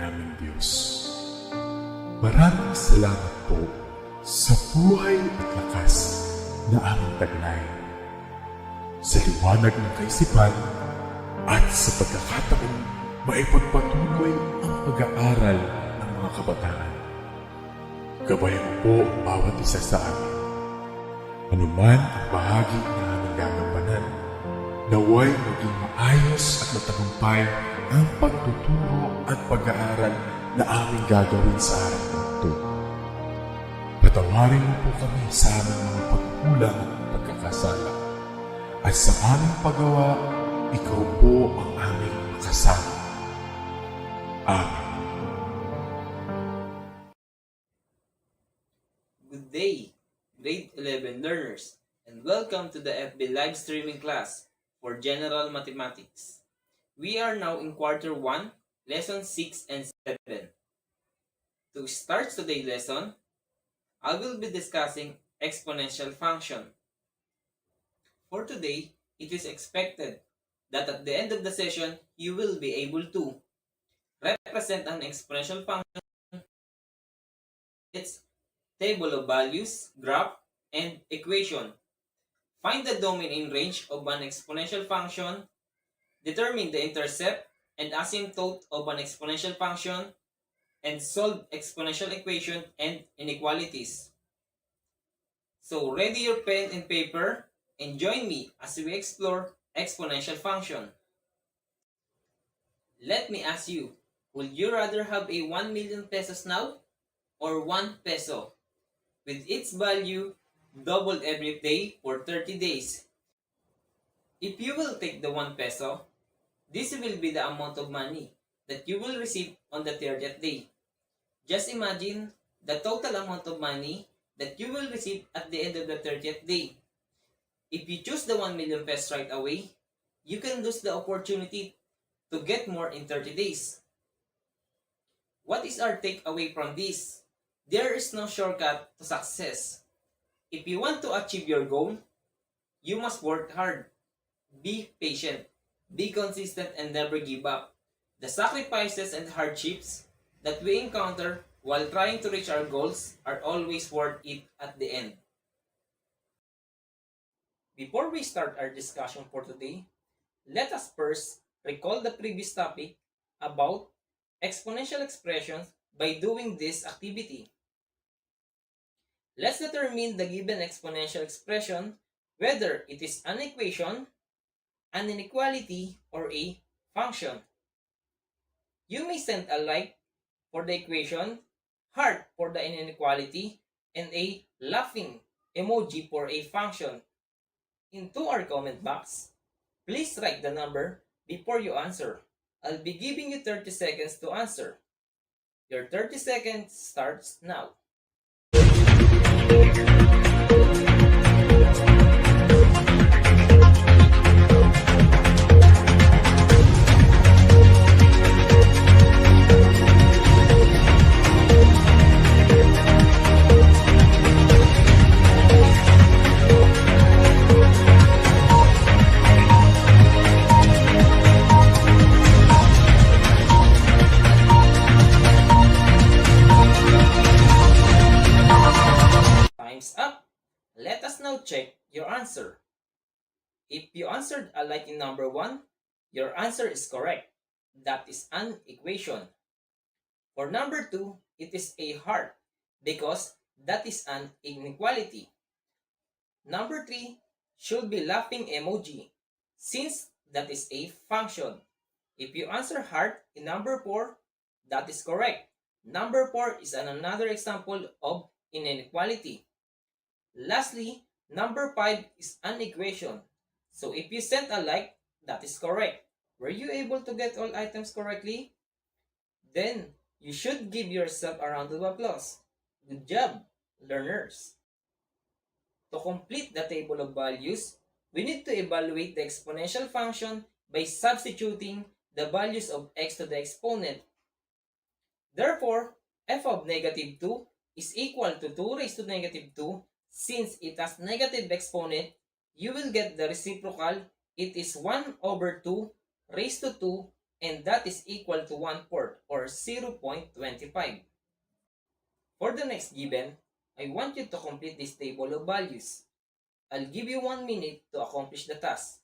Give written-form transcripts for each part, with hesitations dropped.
naming Diyos. Maraming salamat po sa buhay at lakas na aming taglay, sa liwanag ng kaisipan at sa pagkakataong maipagpatuloy ang pag-aaral ng mga kabataan. Gabayan mo po ang bawat isa sa amin. Anuman ang bahagi na aming gagampanan, naway maging maayos at matagumpay ang pagtuturo at pag-aaral na aming gagawin sa araw na ito. Patawarin mo po kami sa aming mga pagkulang at pagkakasala. At sa aming paggawa, ikaw po ang aming makasama. Amen. Good day, grade 11 learners, and welcome to the FB live streaming class for General Mathematics. We are now in quarter 1, lesson 6 and 7. To start today's lesson, I will be discussing exponential function. For today, it is expected that at the end of the session, you will be able to represent an exponential function, its table of values, graph, and equation. Find the domain and range of an exponential function, determine the intercept and asymptote of an exponential function, and solve exponential equation and inequalities. So ready your pen and paper and join me as we explore exponential function. Let me ask you, would you rather have a 1 million pesos now or 1 peso with its value doubled every day for 30 days? If you will take the 1 peso, this will be the amount of money that you will receive on the 30th day. Just imagine the total amount of money that you will receive at the end of the 30th day. If you choose the 1 million pesos right away, you can lose the opportunity to get more in 30 days. What is our takeaway from this? There is no shortcut to success. If you want to achieve your goal, you must work hard, be patient, be consistent, and never give up. The sacrifices and hardships that we encounter while trying to reach our goals are always worth it at the end. Before we start our discussion for today, let us first recall the previous topic about exponential expressions by doing this activity. Let's determine the given exponential expression, whether it is an equation, an inequality, or a function. You may send a like for the equation, heart for the inequality, and a laughing emoji for a function into our comment box. Please write the number before you answer. I'll be giving you 30 seconds to answer. Your 30 seconds starts now. Time's up. Let us now check your answer. If you answered alike in number 1, your answer is correct. That is an equation. For number 2, it is a heart because that is an inequality. Number 3 should be laughing emoji since that is a function. If you answer heart in number 4, that is correct. Number 4 is another example of inequality. Lastly, number 5 is an equation. So if you sent a like, that is correct. Were you able to get all items correctly? Then you should give yourself a round of applause. Good job, learners. To complete the table of values, we need to evaluate the exponential function by substituting the values of x to the exponent. Therefore, f of negative 2 is equal to 2 raised to negative 2. Since it has negative exponent, you will get the reciprocal. It is 1 over 2 raised to 2 and that is equal to 1/4 or 0.25. For the next given, I want you to complete this table of values. I'll give you 1 minute to accomplish the task.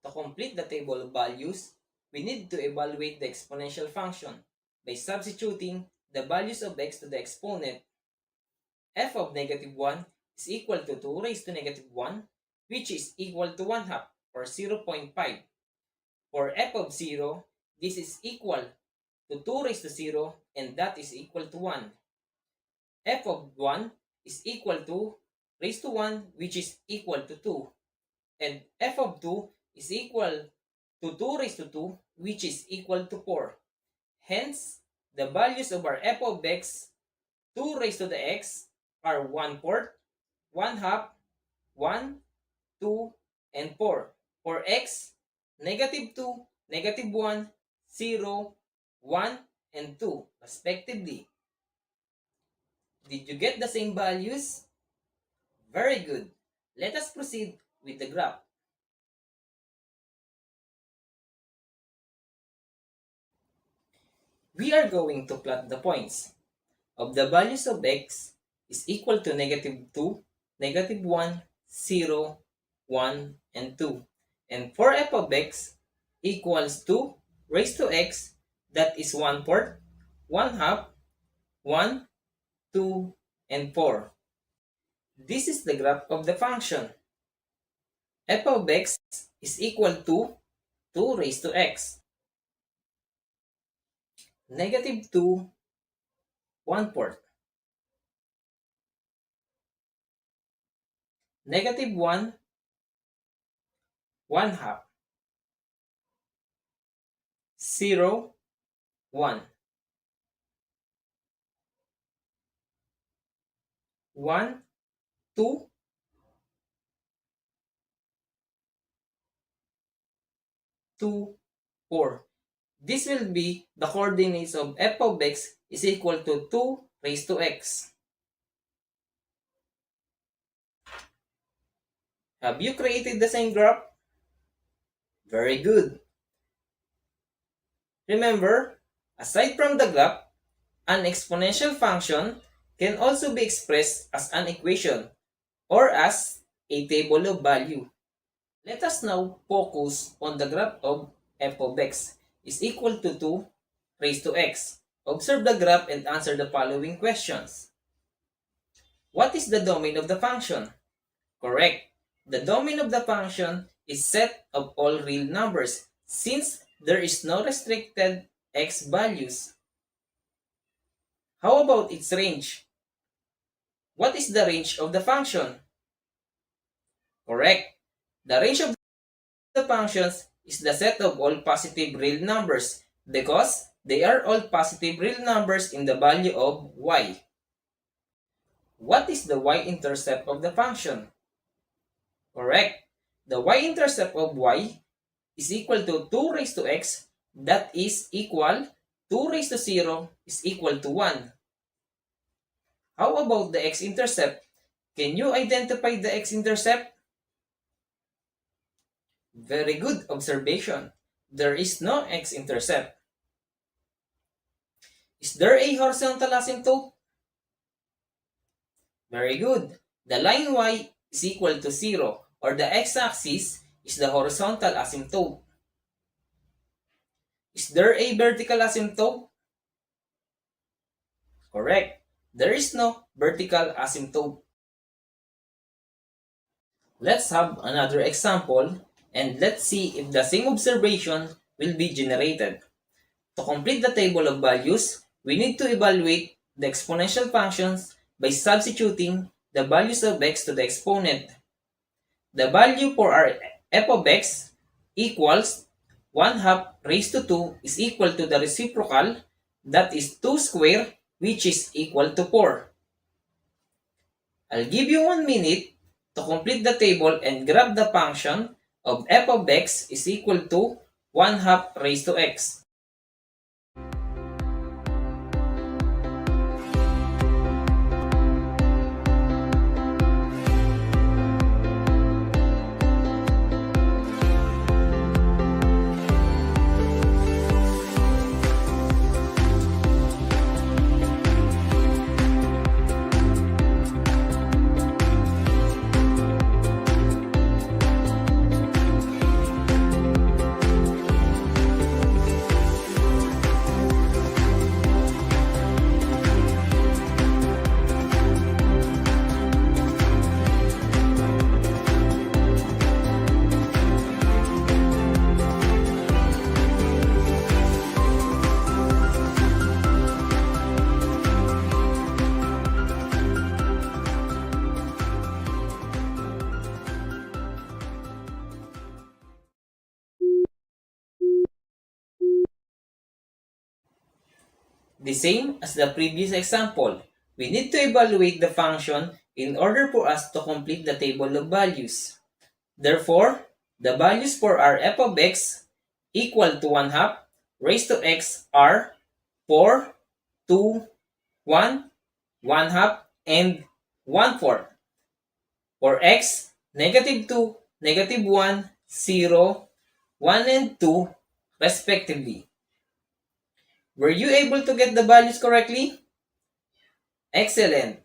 To complete the table of values, we need to evaluate the exponential function by substituting the values of x to the exponent. F of -1 is equal to 2 raised to -1, which is equal to 1/2 or 0.5. For f of 0, this is equal to 2 raised to 0 and that is equal to 1. F of 1 is equal to raised to 1, which is equal to 2. And f of 2 is equal to 2 raised to 2, which is equal to 4. Hence, the values of our f of x, 2 raised to the x, are 1/4, 1/2, 1, 2, and 4. For x, -2, -1, 0, 1, and 2, respectively. Did you get the same values? Very good. Let us proceed with the graph. We are going to plot the points of the values of x is equal to -2, -1, 0, 1, and 2. And for f of x equals 2 raised to x, that is 1/4, 1/2, 1, 2, and 4. This is the graph of the function. F of x is equal to 2 raised to x. -2, 1/4. -1, 1/2. 0, 1. 1, 2, 2, 4. This will be the coordinates of f of x is equal to 2 raised to x. Have you created the same graph? Very good. Remember, aside from the graph, an exponential function can also be expressed as an equation or as a table of value. Let us now focus on the graph of f of x is equal to 2 raised to x. Observe the graph and answer the following questions. What is the domain of the function? Correct. The domain of the function is set of all real numbers since there is no restricted x values. How about its range? What is the range of the function? Correct. The range of the functions is the set of all positive real numbers because they are all positive real numbers in the value of y. What is the y-intercept of the function? Correct. The y-intercept of y is equal to 2 raised to x, that is equal 2 raised to 0 is equal to 1. How about the x-intercept? Can you identify the x-intercept? Very good observation. There is no x-intercept. Is there a horizontal asymptote? Very good. The line y is equal to 0 or the x-axis is the horizontal asymptote. Is there a vertical asymptote? Correct. There is no vertical asymptote. Let's have another example and let's see if the same observation will be generated. To complete the table of values, we need to evaluate the exponential functions by substituting the values of x to the exponent. The value for our f of x equals 1 half raised to 2 is equal to the reciprocal, that is 2 squared, which is equal to 4. I'll give you 1 minute to complete the table and grab the function of f of x is equal to 1 half raised to x. The same as the previous example, we need to evaluate the function in order for us to complete the table of values. Therefore, the values for our f of x equal to 1 half raised to x are 4, 2, 1, 1 half, and 1/4. For x, negative 2, negative 1, 0, 1, and 2, respectively. Were you able to get the values correctly? Excellent!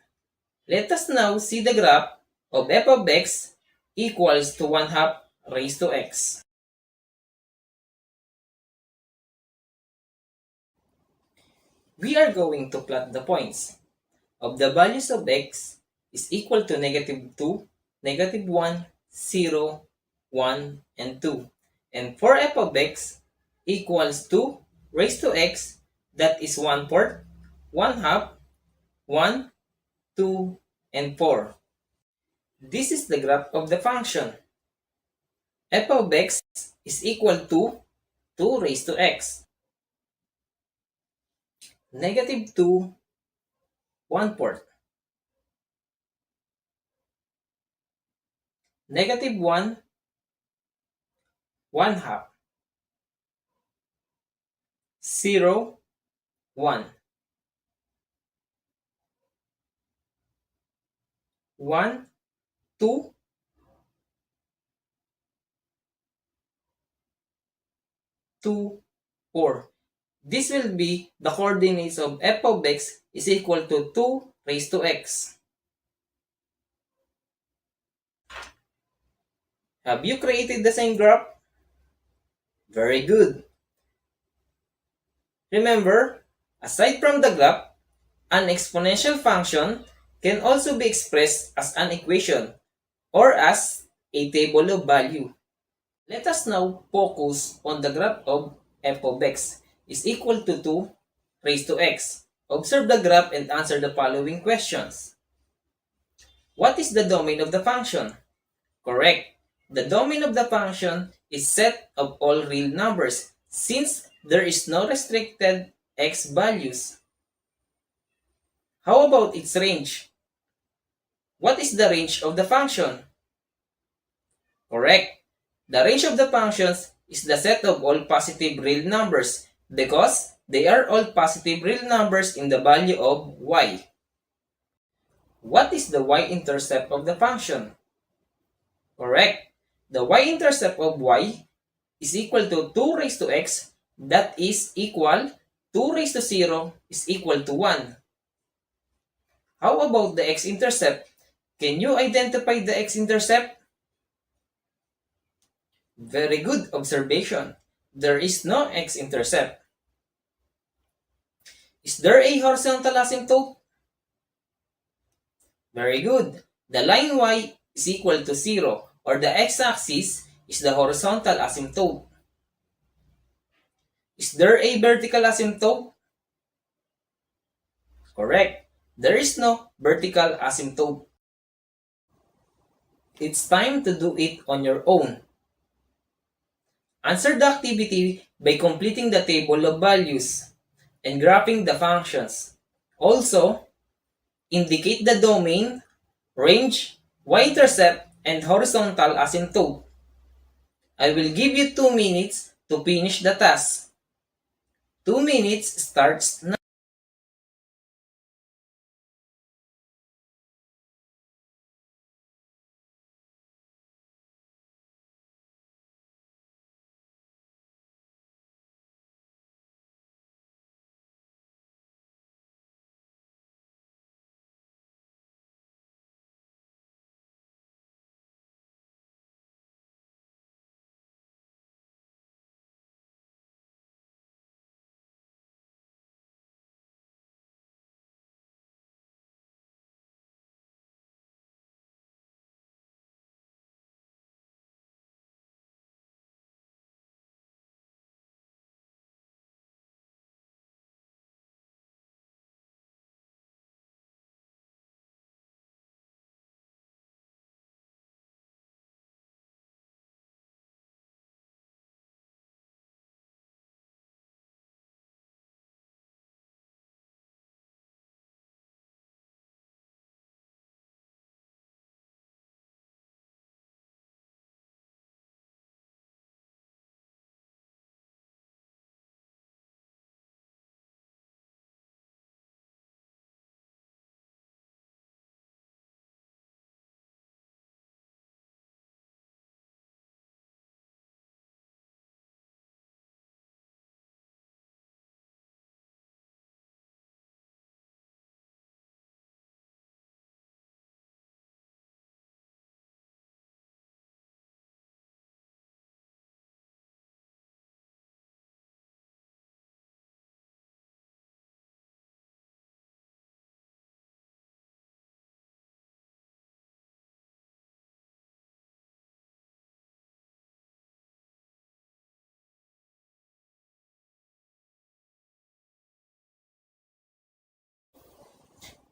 Let us now see the graph of f of x equals to 1 half raised to x. We are going to plot the points of the values of x is equal to negative 2, negative 1, 0, 1, and 2. And for f of x equals to raised to x, that is 1/4, 1 half, 1, 2, and 4. This is the graph of the function. F of x is equal to 2 raised to x. Negative 2, 1/4. Negative 1, 1 half. 0, 1. 1, 2, 2, 4. This will be the coordinates of f of x is equal to 2 raised to x. Have you created the same graph? Very good. Remember, aside from the graph, an exponential function can also be expressed as an equation or as a table of value. Let us now focus on the graph of f of x is equal to 2 raised to x. Observe the graph and answer the following questions. What is the domain of the function? Correct. The domain of the function is set of all real numbers since there is no restricted x values. How about its range? What is the range of the function? Correct. The range of the functions is the set of all positive real numbers because they are all positive real numbers in the value of y. What is the y-intercept of the function? Correct. The y-intercept of y is equal to 2 raised to x, that is equal 2 raised to 0 is equal to 1. How about the x-intercept? Can you identify the x-intercept? Very good observation. There is no x-intercept. Is there a horizontal asymptote? Very good. The line y is equal to 0, or the x-axis is the horizontal asymptote. Is there a vertical asymptote? Correct. There is no vertical asymptote. It's time to do it on your own. Answer the activity by completing the table of values and graphing the functions. Also, indicate the domain, range, y-intercept, and horizontal asymptote. I will give you 2 minutes to finish the task. 2 minutes starts now.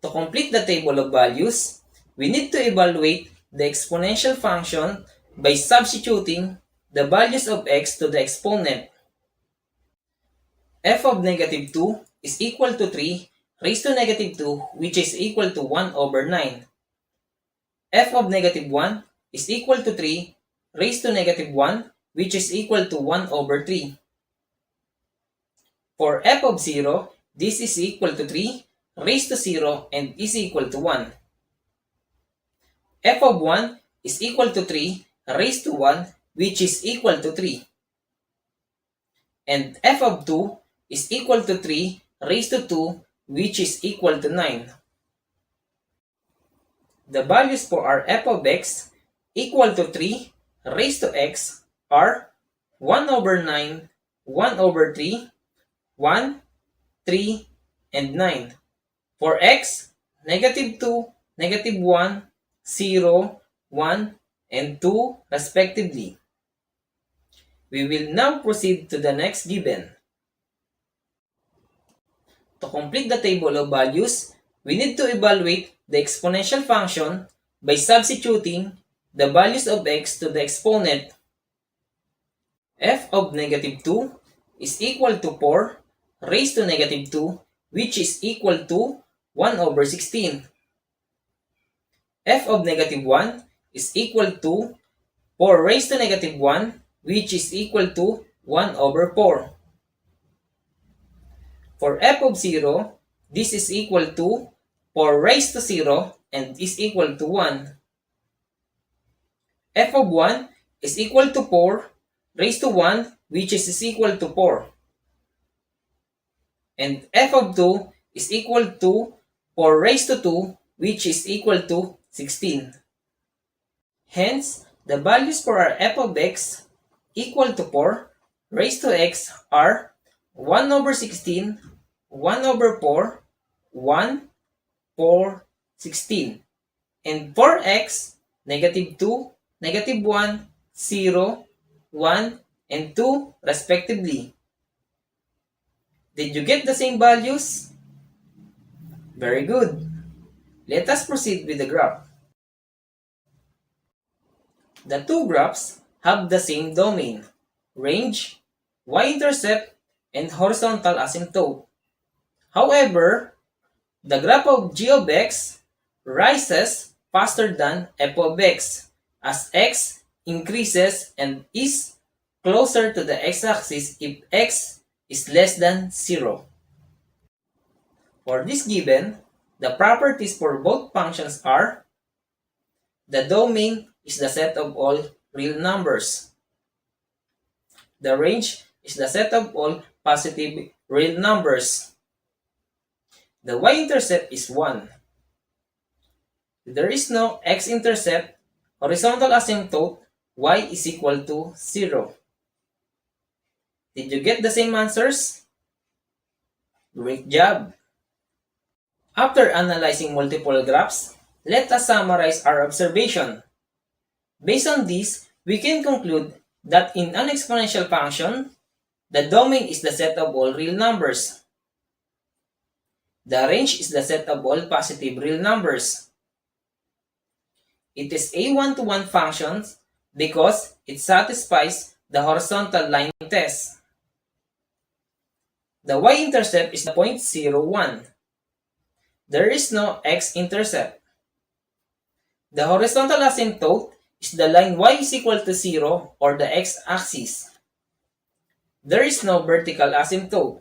To complete the table of values, we need to evaluate the exponential function by substituting the values of x to the exponent. F of negative 2 is equal to 3 raised to negative 2, which is equal to 1 over 9. F of negative 1 is equal to 3 raised to negative 1, which is equal to 1 over 3. For f of 0, this is equal to 3 raised to 0 and is equal to 1. F of 1 is equal to 3 raised to 1, which is equal to 3. And f of 2 is equal to 3 raised to 2, which is equal to 9. The values for our f of x equal to 3 raised to x are 1 over 9, 1 over 3, 1, 3, and 9. For x, negative 2, negative 1, 0, 1, and 2 respectively. We will now proceed to the next given. To complete the table of values, we need to evaluate the exponential function by substituting the values of x to the exponent. F of negative 2 is equal to 4 raised to negative 2, which is equal to 1 over 16. F of negative 1 is equal to 4 raised to negative 1, which is equal to 1 over 4. For f of 0, this is equal to 4 raised to 0 and is equal to 1. F of 1 is equal to 4 raised to 1, which is equal to 4. And f of 2 is equal to 4 raised to 2, which is equal to 16. Hence, the values for our f of x equal to 4 raised to x are 1 over 16, 1 over 4, 1, 4, 16. And for x, negative 2, negative 1, 0, 1, and 2 respectively. Did you get the same values? Very good. Let us proceed with the graph. The two graphs have the same domain, range, y-intercept, and horizontal asymptote. However, the graph of g of x rises faster than f of x as x increases and is closer to the x-axis if x is less than 0. For this given, the properties for both functions are: the domain is the set of all real numbers. The range is the set of all positive real numbers. The y-intercept is 1. There is no x-intercept, horizontal asymptote, y is equal to 0. Did you get the same answers? Great job! After analyzing multiple graphs, let us summarize our observation. Based on this, we can conclude that in an exponential function, the domain is the set of all real numbers. The range is the set of all positive real numbers. It is a one-to-one function because it satisfies the horizontal line test. The y-intercept is the point 0, 1. There is no x-intercept. The horizontal asymptote is the line y is equal to 0 or the x-axis. There is no vertical asymptote.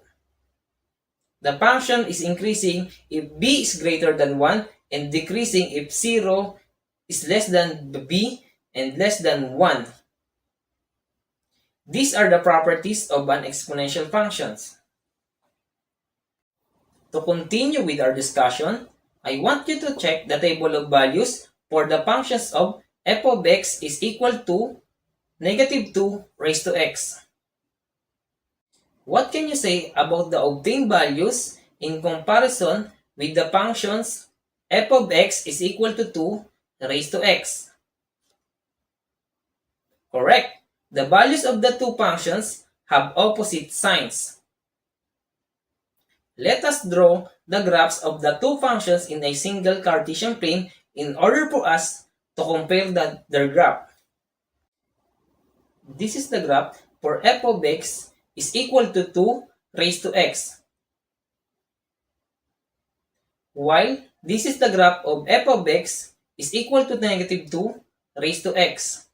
The function is increasing if b is greater than 1 and decreasing if 0 is less than b and less than 1. These are the properties of an exponential function. To continue with our discussion, I want you to check the table of values for the functions of f of x is equal to negative 2 raised to x. What can you say about the obtained values in comparison with the functions f of x is equal to 2 raised to x? Correct. The values of the two functions have opposite signs. Let us draw the graphs of the two functions in a single Cartesian plane in order for us to compare their graph. This is the graph for f of x is equal to 2 raised to x. While this is the graph of f of x is equal to negative 2 raised to x.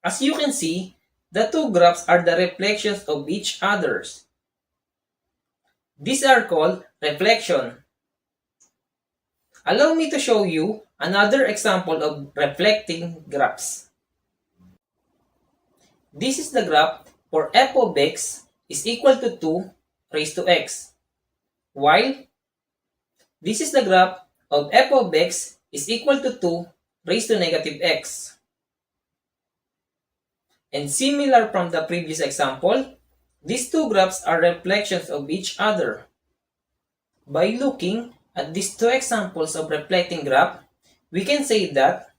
As you can see, the two graphs are the reflections of each other's. These are called reflection. Allow me to show you another example of reflecting graphs. This is the graph for f of x is equal to 2 raised to x, while this is the graph of f of x is equal to 2 raised to negative x. And similar from the previous example, these two graphs are reflections of each other. By looking at these two examples of reflecting graph, we can say that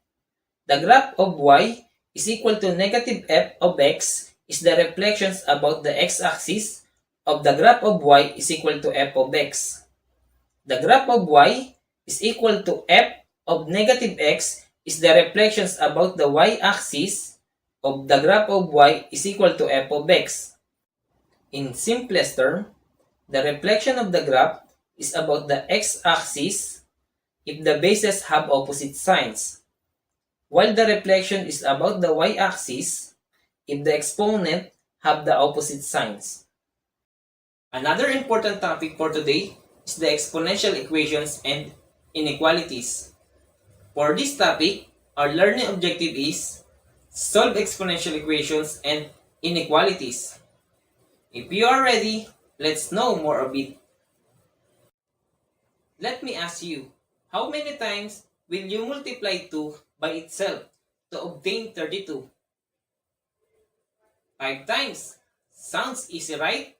the graph of y is equal to negative f of x is the reflections about the x-axis of the graph of y is equal to f of x. The graph of y is equal to f of negative x is the reflections about the y-axis of the graph of y is equal to f of x. In simplest term, the reflection of the graph is about the x-axis if the bases have opposite signs, while the reflection is about the y-axis if the exponent have the opposite signs. Another important topic for today is the exponential equations and inequalities. For this topic, our learning objective is solve exponential equations and inequalities. If you are ready, let's know more of it. Let me ask you, how many times will you multiply 2 by itself to obtain 32? 5 times. Sounds easy, right?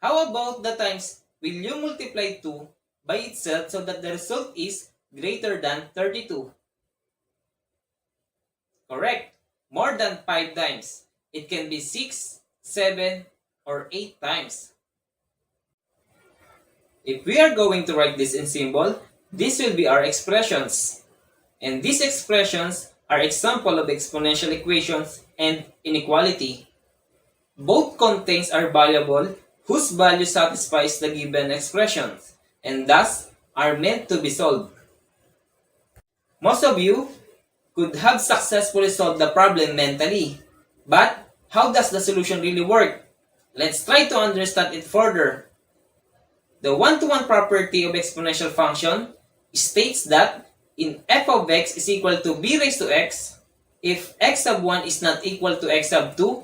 How about the times will you multiply 2 by itself so that the result is greater than 32? Correct. More than 5 times. It can be 6, 7, or 8 times. If we are going to write this in symbol, this will be our expressions. And these expressions are example of exponential equations and inequality. Both contains are variable whose value satisfies the given expressions and thus are meant to be solved. Most of you could have successfully solved the problem mentally. But how does the solution really work? Let's try to understand it further. The one-to-one property of exponential function states that in f of x is equal to b raised to x, if x sub 1 is not equal to x sub 2,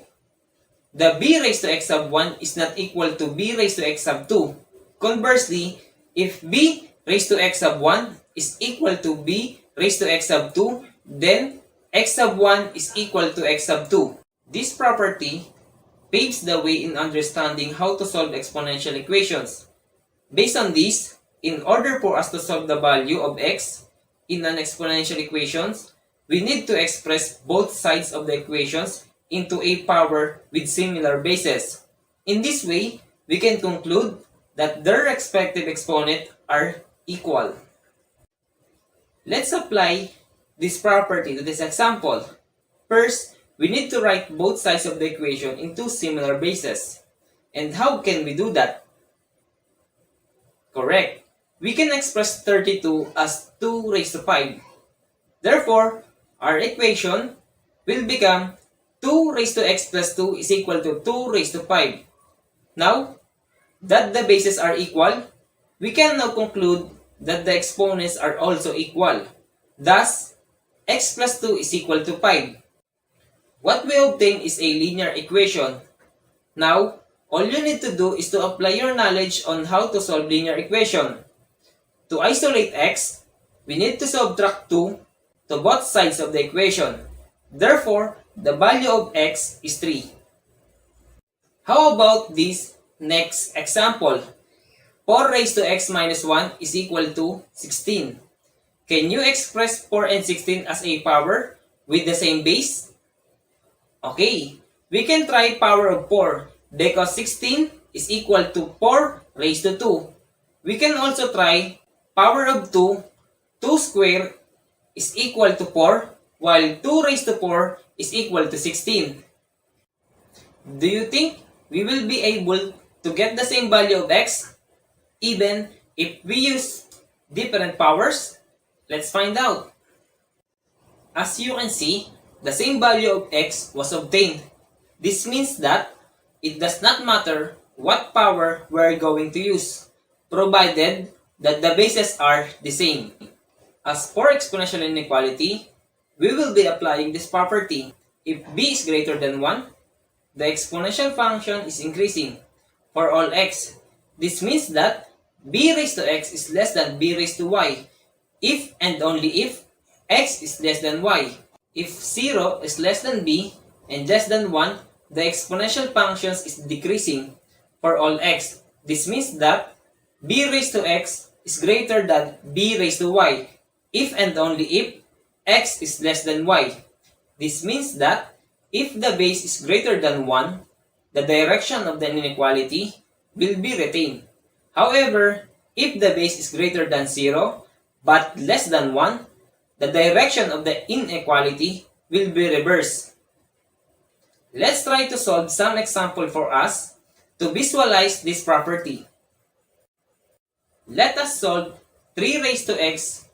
the b raised to x sub 1 is not equal to b raised to x sub 2. Conversely, if b raised to x sub 1 is equal to b raised to x sub 2, then x sub 1 is equal to x sub 2. This property paves the way in understanding how to solve exponential equations. Based on this, in order for us to solve the value of x in an exponential equations, we need to express both sides of the equations into a power with similar bases. In this way, we can conclude that their respective exponents are equal. Let's apply this property to this example. First, we need to write both sides of the equation into similar bases. And how can we do that? Correct. We can express 32 as 2 raised to 5. Therefore, our equation will become 2 raised to x plus 2 is equal to 2 raised to 5. Now, that the bases are equal, we can now conclude that the exponents are also equal. Thus, x plus 2 is equal to 5. What we obtain is a linear equation. Now, all you need to do is to apply your knowledge on how to solve linear equation. To isolate x, we need to subtract 2 to both sides of the equation. Therefore, the value of x is 3. How about this next example? 4 raised to x minus 1 is equal to 16. Can you express 4 and 16 as a power with the same base? Okay, we can try power of 4 because 16 is equal to 4 raised to 2. We can also try power of 2. 2 squared is equal to 4 while 2 raised to 4 is equal to 16. Do you think we will be able to get the same value of x even if we use different powers? Let's find out. As you can see, the same value of x was obtained. This means that it does not matter what power we are going to use, provided that the bases are the same. As for exponential inequality, we will be applying this property. If b is greater than 1, the exponential function is increasing for all x. This means that b raised to x is less than b raised to y if and only if x is less than y. If 0 is less than b and less than 1, the exponential function is decreasing for all x. This means that b raised to x is greater than b raised to y if and only if x is less than y. This means that if the base is greater than 1, the direction of the inequality will be retained. However, if the base is greater than 0 but less than 1, the direction of the inequality will be reversed. Let's try to solve some example for us to visualize this property. Let us solve 3 raised to x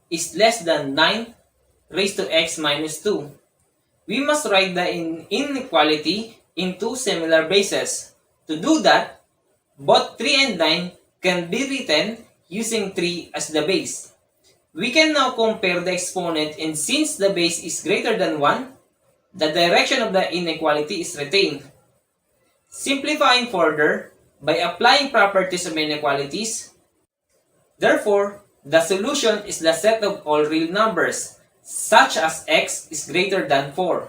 is less than 9 raised to x minus 2. We must write the inequality in two similar bases. To do that, both 3 and 9 can be written using 3 as the base. We can now compare the exponent, and since the base is greater than 1, the direction of the inequality is retained. Simplifying further by applying properties of inequalities, therefore, the solution is the set of all real numbers such as x is greater than 4.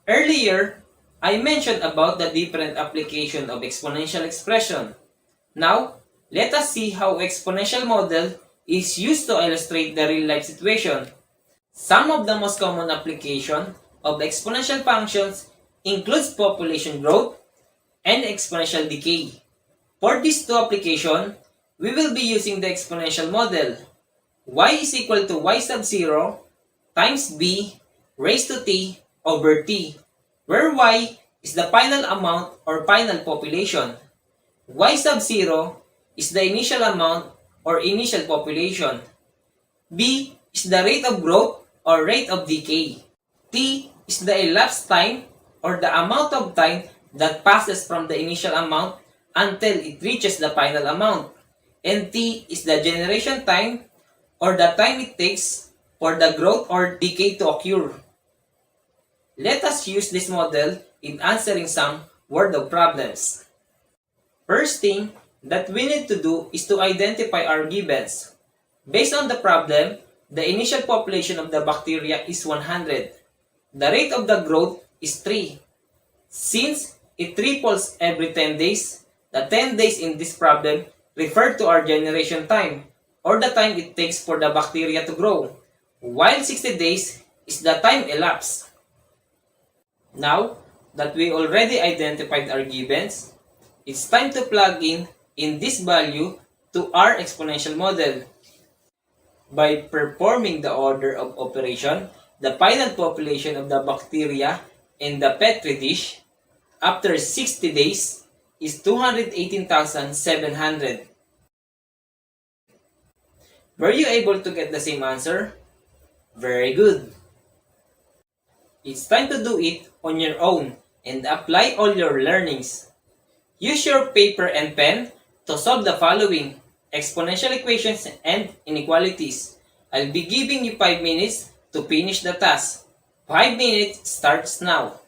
Earlier, I mentioned about the different application of exponential expression. Now, let us see how exponential model is used to illustrate the real-life situation. Some of the most common application of exponential functions includes population growth and exponential decay. For these two applications, we will be using the exponential model. Y is equal to y sub 0 times b raised to t over t, where y is the final amount or final population. Y sub 0 is the initial amount or initial population. B is the rate of growth or rate of decay. T is the elapsed time or the amount of time that passes from the initial amount until it reaches the final amount. And T is the generation time or the time it takes for the growth or decay to occur. Let us use this model in answering some word of problems. First thing that we need to do is to identify our givens. Based on the problem, the initial population of the bacteria is 100. The rate of the growth is 3. Since it triples every 10 days, the 10 days in this problem refer to our generation time, or the time it takes for the bacteria to grow, while 60 days is the time elapsed. Now that we already identified our givens, it's time to plug in this value to our exponential model. By performing the order of operation, the final population of the bacteria in the petri dish after 60 days is 218,700. Were you able to get the same answer? Very good. It's time to do it on your own and apply all your learnings. Use your paper and pen to solve the following exponential equations and inequalities. I'll be giving you 5 minutes to finish the task. 5 minutes starts now.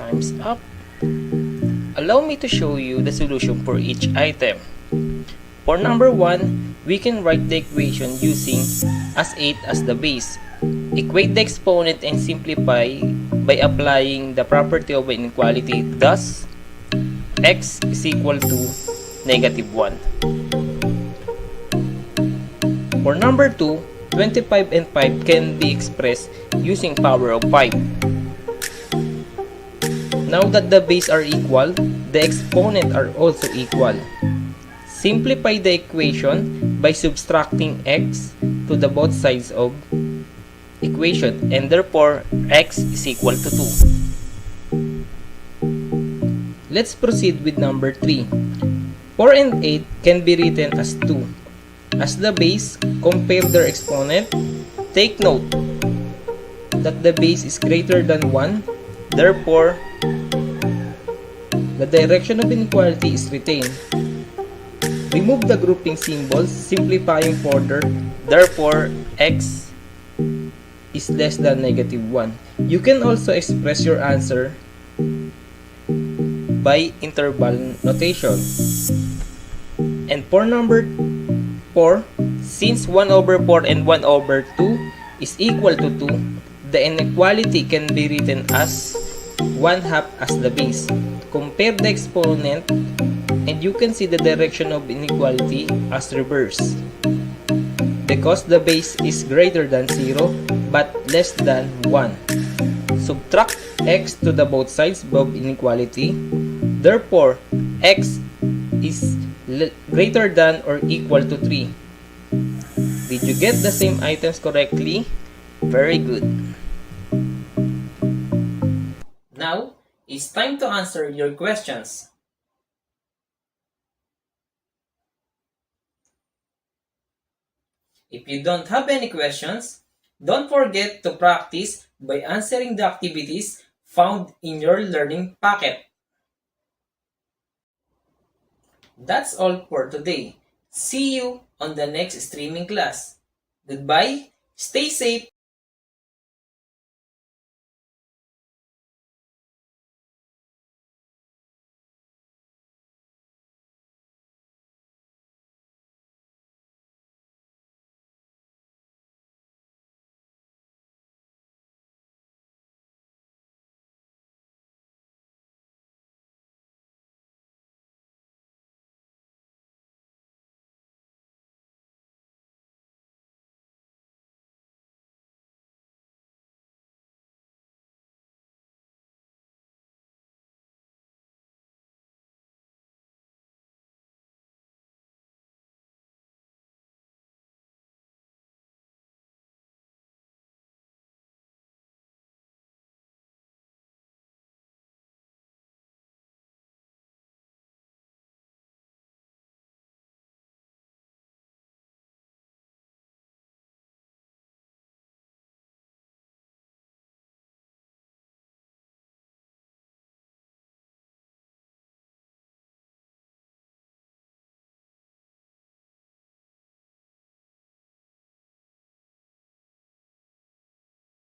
Time's up. Allow me to show you the solution for each item. For number 1, we can write the equation using as 8 as the base. Equate the exponent and simplify by applying the property of inequality. Thus, x is equal to negative 1. For number 2, 25 and 5 can be expressed using power of 5. Now that the base are equal, the exponent are also equal. Simplify the equation by subtracting x to the both sides of equation, and therefore x is equal to 2. Let's proceed with number 3. 4 and 8 can be written as 2. As the base, compare their exponent. Take note that the base is greater than 1, therefore the direction of inequality is retained. Remove the grouping symbols, simplifying further, therefore x is less than negative 1. You can also express your answer by interval notation. And for number 4, since 1 over 4 and 1 over 2 is equal to 2, the inequality can be written as 1/2 as the base. Compare the exponent and you can see the direction of inequality as reverse. Because the base is greater than 0 but less than 1. Subtract x to the both sides of inequality. Therefore, x is greater than or equal to 3. Did you get the same items correctly? Very good. Now, it's time to answer your questions. If you don't have any questions, don't forget to practice by answering the activities found in your learning packet. That's all for today. See you on the next streaming class. Goodbye, stay safe,